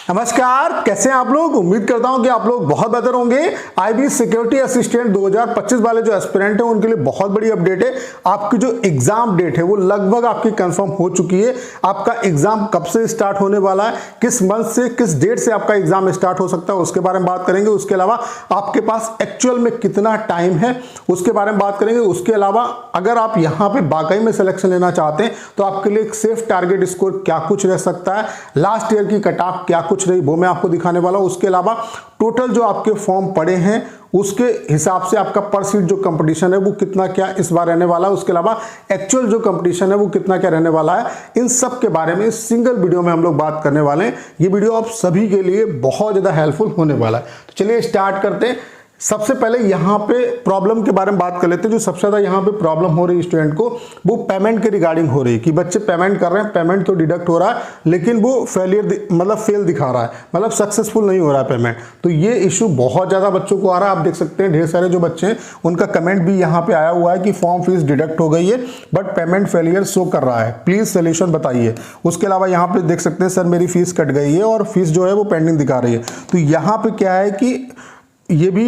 नमस्कार, कैसे हैं आप लोग। उम्मीद करता हूं कि आप लोग बहुत बेहतर होंगे। आईबी सिक्योरिटी असिस्टेंट 2025 वाले जो एस्पिरेंट हैं उनके लिए बहुत बड़ी अपडेट है। आपकी जो एग्जाम डेट है वो लगभग आपकी कंफर्म हो चुकी है। आपका एग्जाम कब से स्टार्ट होने वाला है, किस मंथ से किस डेट से आपका एग्जाम स्टार्ट हो सकता है, उसके बारे में बात करेंगे। उसके अलावा आपके पास एक्चुअल में कितना टाइम है उसके बारे में बात करेंगे। उसके अलावा अगर आप यहाँ पे वाकई में सिलेक्शन लेना चाहते हैं तो आपके लिए एक सेफ टारगेट स्कोर क्या कुछ रह सकता है, लास्ट ईयर की कट ऑफ क्या कुछ रही वो मैं आपको दिखाने वाला हूं। उसके अलावा टोटल जो आपके फॉर्म पड़े हैं उसके हिसाब से आपका पर सीट जो कंपटीशन है वो कितना क्या इस बार रहने वाला है। उसके अलावा एक्चुअल जो कंपटीशन है वो कितना क्या रहने वाला है, इन सब के बारे में सिंगल वीडियो में हम लोग बात करने वाले हैं। ये वीडियो आप सभी के लिए बहुत ज्यादा हेल्पफुल होने वाला है। तो चलिए स्टार्ट करते हैं। सबसे पहले यहाँ पे प्रॉब्लम के बारे में बात कर लेते हैं। जो सबसे ज्यादा यहाँ पे प्रॉब्लम हो रही है स्टूडेंट को वो पेमेंट के रिगार्डिंग हो रही है कि बच्चे पेमेंट कर रहे हैं, पेमेंट तो डिडक्ट हो रहा है लेकिन वो फेल दिखा रहा है, मतलब सक्सेसफुल नहीं हो रहा है पेमेंट। तो ये इशू बहुत ज्यादा बच्चों को आ रहा है। आप देख सकते हैं ढेर सारे जो बच्चे हैं उनका कमेंट भी यहाँ पे आया हुआ है कि फॉर्म फीस डिडक्ट हो गई है बट पेमेंट फेलियर शो कर रहा है, प्लीज सोल्यूशन बताइए। उसके अलावा यहाँ पे देख सकते हैं सर मेरी फीस कट गई है और फीस जो है वो पेंडिंग दिखा रही है। तो यहाँ पे क्या है कि ये भी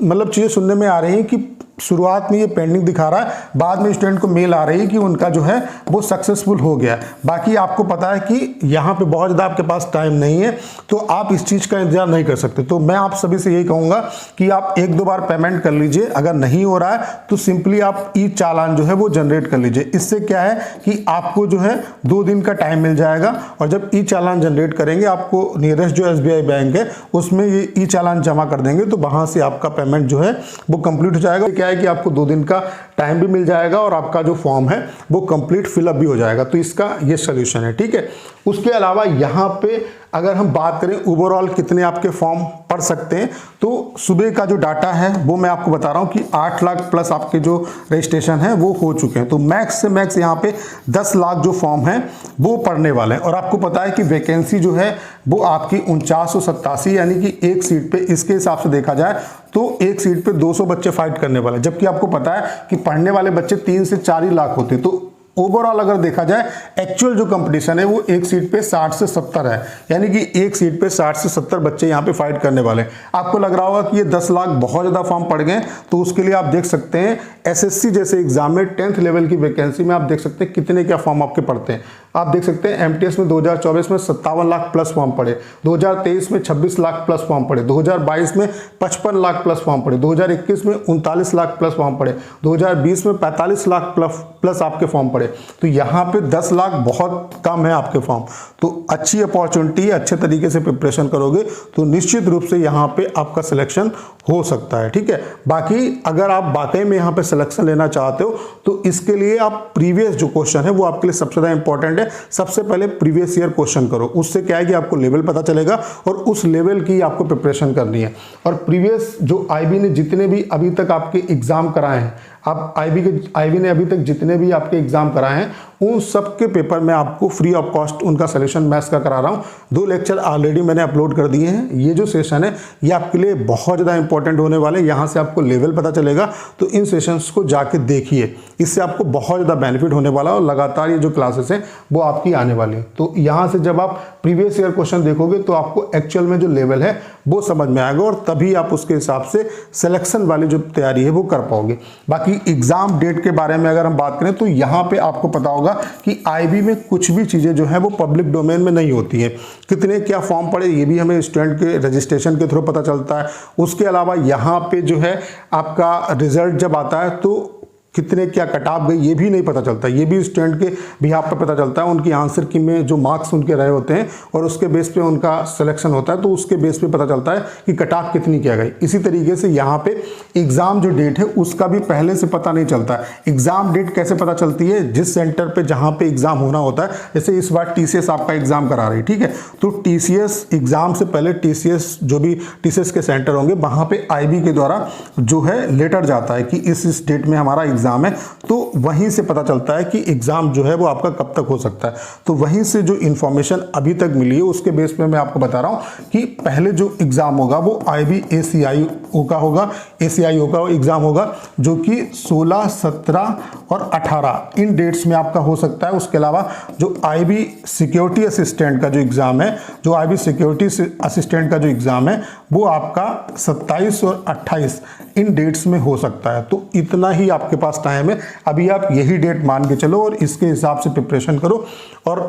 मतलब चीजें सुनने में आ रही हैं कि शुरुआत में ये पेंडिंग दिखा रहा है, बाद में स्टूडेंट को मेल आ रही है कि उनका जो है वो सक्सेसफुल हो गया। बाकी आपको पता है कि यहाँ पे बहुत ज़्यादा आपके पास टाइम नहीं है तो आप इस चीज़ का इंतजार नहीं कर सकते। तो मैं आप सभी से यही कहूँगा कि आप एक दो बार पेमेंट कर लीजिए। अगर नहीं हो रहा है तो सिंपली आप ई चालान जो है वो जनरेट कर लीजिए। इससे क्या है कि आपको जो है 2 दिन का टाइम मिल जाएगा और जब ई चालान जनरेट करेंगे आपको नियरेस्ट जो SBI बैंक है उसमें ये ई चालान जमा कर देंगे तो वहाँ से आपका पेमेंट जो है वो कंप्लीट हो जाएगा। क्या है कि आपको 2 दिन का टाइम भी मिल जाएगा और आपका जो फॉर्म है वो कंप्लीट फिलअप भी हो जाएगा। तो इसका ये सोल्यूशन है, ठीक है। उसके अलावा यहाँ पे अगर हम बात करें ओवरऑल कितने आपके फॉर्म पड़ सकते हैं तो सुबह का जो डाटा है वो मैं आपको बता रहा हूँ कि 8 लाख प्लस आपके जो रजिस्ट्रेशन है वो हो चुके हैं। तो मैक्स से मैक्स यहाँ पे 10 लाख जो फॉर्म है वो पड़ने वाले हैं। और आपको पता है कि वैकेंसी जो है वो आपकी 4987 यानी कि एक सीट पे, इसके हिसाब से देखा जाए तो एक सीट पे 200 बच्चे फाइट करने वाले, जबकि आपको पता है कि पढ़ने वाले बच्चे 3 से 4 ही लाख होते। तो ओवरऑल अगर देखा जाए एक्चुअल जो कंपटीशन है वो एक सीट पे 60 से 70 है, यानी कि एक सीट पे 60 से 70 बच्चे यहाँ पे फाइट करने वाले। आपको लग रहा होगा कि ये 10 लाख बहुत ज़्यादा फॉर्म पड़ गए, तो उसके लिए आप देख सकते हैं SSC जैसे एग्जाम में 10th लेवल की वैकेंसी में आप देख सकते हैं कितने क्या फॉर्म आपके पड़ते हैं। आप देख सकते हैं MTS में 2024 में 57 लाख प्लस फॉर्म पड़े, 2023 में 26 लाख प्लस फॉर्म पड़े, 2022 में 55 लाख प्लस फॉर्म पड़े, 2021 में 39 लाख प्लस फॉर्म पड़े, 2020 में 45 लाख प्लस आपके फॉर्म पड़े। तो यहाँ पे 10 लाख बहुत कम है आपके फॉर्म। तो अच्छी अपॉर्चुनिटी है, अच्छे तरीके से प्रिपरेशन करोगे तो निश्चित रूप से यहाँ पे आपका सिलेक्शन हो सकता है, ठीक है। बाकी अगर आप वाकई में यहाँ पे सिलेक्शन लेना चाहते हो तो इसके लिए आप प्रीवियस जो क्वेश्चन है वो आपके लिए सबसे ज़्यादा इंपॉर्टेंट है। सबसे पहले प्रीवियस ईयर क्वेश्चन करो, उससे क्या है कि आपको लेवल पता चलेगा और उस लेवल की आपको प्रिपरेशन करनी है। और प्रीवियस जो आईबी ने जितने भी अभी तक आपके एग्जाम कराए हैं, आप आईबी ने अभी तक जितने भी आपके एग्जाम कराए हैं उन सब के पेपर में आपको फ्री ऑफ कॉस्ट उनका सोल्यूशन मैथ्स का करा रहा हूँ। 2 लेक्चर ऑलरेडी मैंने अपलोड कर दिए हैं। ये जो सेशन है ये आपके लिए बहुत ज़्यादा इंपॉर्टेंट होने वाले, यहाँ से आपको लेवल पता चलेगा। तो इन सेशंस को जाके देखिए, इससे आपको बहुत ज़्यादा बेनिफिट होने वाला और लगातार ये जो क्लासेस हैं वो आपकी आने वाली है। तो यहाँ से जब आप प्रीवियस ईयर क्वेश्चन देखोगे तो आपको एक्चुअल में जो लेवल है वो समझ में आएगा और तभी आप उसके हिसाब से सिलेक्शन वाली जो तैयारी है वो कर पाओगे। बाकी एग्जाम डेट के बारे में अगर हम बात करें तो यहाँ पे आपको पता होगा कि आईबी में कुछ भी चीजें जो है वो पब्लिक डोमेन में नहीं होती है। कितने क्या फॉर्म पड़े ये भी हमें स्टूडेंट के रजिस्ट्रेशन के थ्रू पता चलता है। उसके अलावा यहाँ पे जो है आपका रिजल्ट जब आता है तो कितने क्या कट ऑफ गई ये भी नहीं पता चलता, ये भी स्टूडेंट के बिहाफ पे पता चलता है। उनकी आंसर की में जो मार्क्स उनके रहे होते हैं और उसके बेस पे उनका सिलेक्शन होता है, तो उसके बेस पे पता चलता है कि कट ऑफ कितनी क्या गई। इसी तरीके से यहाँ पे एग्जाम जो डेट है उसका भी पहले से पता नहीं चलता है। एग्जाम डेट कैसे पता चलती है, जिस सेंटर पे जहाँ पे एग्जाम होना होता है, जैसे इस बार TCS आपका एग्जाम करा रही, ठीक है, तो TCS एग्जाम से पहले TCS जो भी TCS के सेंटर होंगे वहाँ पे IB के द्वारा जो है लेटर जाता है कि इस डेट में हमारा एग्जाम है, तो वहीं से पता चलता है कि एग्जाम जो है वो आपका कब तक हो सकता है। तो वहीं से जो इंफॉर्मेशन अभी तक मिली है उसके बेस पे मैं आपको बता रहा हूं कि पहले जो एग्जाम होगा वो IB-ACIO का होगा, ACIO का एग्जाम होगा, जो कि 16, 17 और 18 इन डेट्स में आपका हो सकता है। उसके अलावा जो IB सिक्योरिटी असिस्टेंट का जो एग्जाम है, जो IB सिक्योरिटी असिस्टेंट का जो एग्जाम है वो आपका 27 और 28 इन डेट्स में हो सकता है। तो इतना ही आपके पास टाइम है, अभी आप यही डेट मान के चलो और इसके हिसाब से प्रिपरेशन करो। और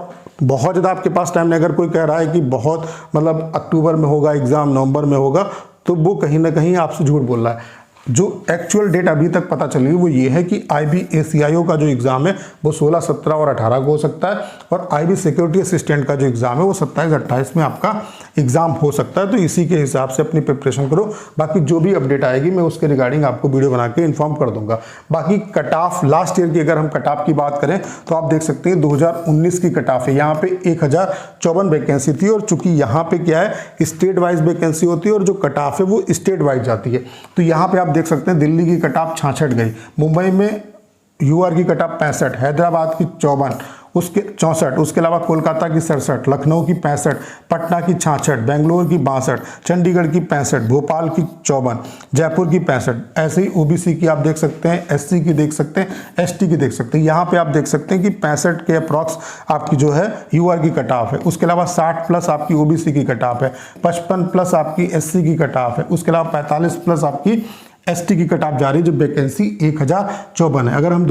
बहुत ज़्यादा आपके पास टाइम नहीं, अगर कोई कह रहा है कि बहुत मतलब अक्टूबर में होगा एग्जाम, नवंबर में होगा, तो वो कहीं ना कहीं आपसे झूठ बोल रहा है। जो एक्चुअल डेट अभी तक पता चली वो ये है कि IB-ACIO का जो एग्जाम है वो 16, 17 और 18 को हो सकता है, और IB सिक्योरिटी असिस्टेंट का जो एग्जाम है वो 27, 28 में आपका एग्जाम हो सकता है। तो इसी के हिसाब से अपनी प्रिपरेशन करो। बाकी जो भी अपडेट आएगी मैं उसके रिगार्डिंग आपको वीडियो बना के इन्फॉर्म कर दूंगा। बाकी कट ऑफ लास्ट ईयर की अगर हम कट ऑफ की बात करें तो आप देख सकते हैं 2019 की कट ऑफ है, यहाँ पे 1054 वैकेंसी थी, और चूंकि यहाँ पे क्या है स्टेट वाइज वैकेंसी होती है और जो कट ऑफ है वो स्टेट वाइज जाती है। तो यहाँ पे आप देख सकते हैं दिल्ली की कट ऑफ 66 गई, मुंबई में UR की कट ऑफ 65, हैदराबाद की 54, उसके 64, उसके अलावा कोलकाता की 67, लखनऊ की 65, पटना की 66, बेंगलोर की 62, चंडीगढ़ की 65, भोपाल की 54, जयपुर की 65। ऐसे ही OBC की आप देख सकते हैं, SC की देख सकते हैं, ST की देख सकते हैं। यहाँ पे आप देख सकते हैं कि 65 के अप्रॉक्स आपकी जो है UR की कट ऑफ है। उसके अलावा 60 प्लस आपकी OBC की कट ऑफ है, 55 प्लस आपकी SC की कट ऑफ है, उसके अलावा 45 प्लस आपकी ST की कट ऑफ जा रही है, जो वैकेंसी 1054 है। अगर हम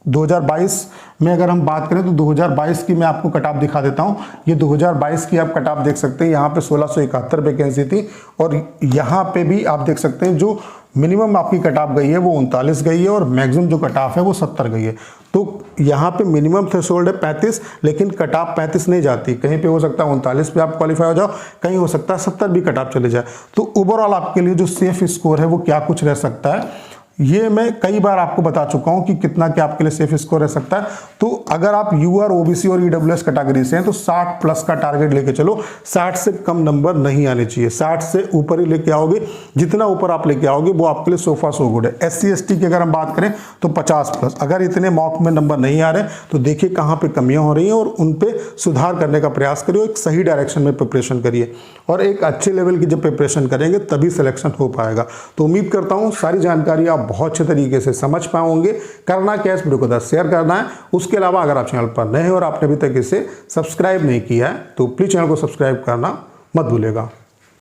2022 में अगर हम बात करें तो 2022 की मैं आपको कट ऑफ दिखा देता हूं। ये 2022 की आप कट ऑफ देख सकते हैं, यहाँ पे 1671 वैकेंसी थी, और यहाँ पे भी आप देख सकते हैं जो मिनिमम आपकी कट ऑफ गई है वो 39 गई है, और मैक्सिमम जो कट ऑफ है वो 70 गई है। तो यहाँ पे मिनिमम थ्रेशोल्ड है 35, लेकिन कट ऑफ 35 नहीं जाती, कहीं पे हो सकता है 39 पे आप क्वालिफाई हो जाओ, कहीं हो सकता है 70 भी कट ऑफ चले जाए। तो ओवरऑल आपके लिए जो सेफ स्कोर है वो क्या कुछ रह सकता है, ये मैं कई बार आपको बता चुका हूं कि कितना क्या आपके लिए सेफ स्कोर रह सकता है। तो अगर आप UR, OBC और EWS कैटेगरी से हैं तो 60 प्लस का टारगेट लेके चलो, 60 से कम नंबर नहीं आने चाहिए, 60 से ऊपर ही लेके आओगे, जितना ऊपर आप लेके आओगे वो आपके लिए सोफा सो गुड है। SC ST की अगर हम बात करें तो 50 प्लस, अगर इतने मॉक में नंबर नहीं आ रहे तो देखिए कहाँ पे कमियां हो रही हैं और उन पे सुधार करने का प्रयास करिए, एक सही डायरेक्शन में प्रिपरेशन करिए, और एक अच्छे लेवल की जब प्रिपरेशन करेंगे तभी सिलेक्शन हो पाएगा। तो उम्मीद करता हूँ सारी जानकारी आप बहुत अच्छे तरीके से समझ पाए होंगे। करना क्या है, इस वीडियो को शेयर करना है। उसके अलावा अगर आप चैनल पर नए हैं और आपने अभी तक इसे सब्सक्राइब नहीं किया है तो प्लीज चैनल को सब्सक्राइब करना मत भूलिएगा।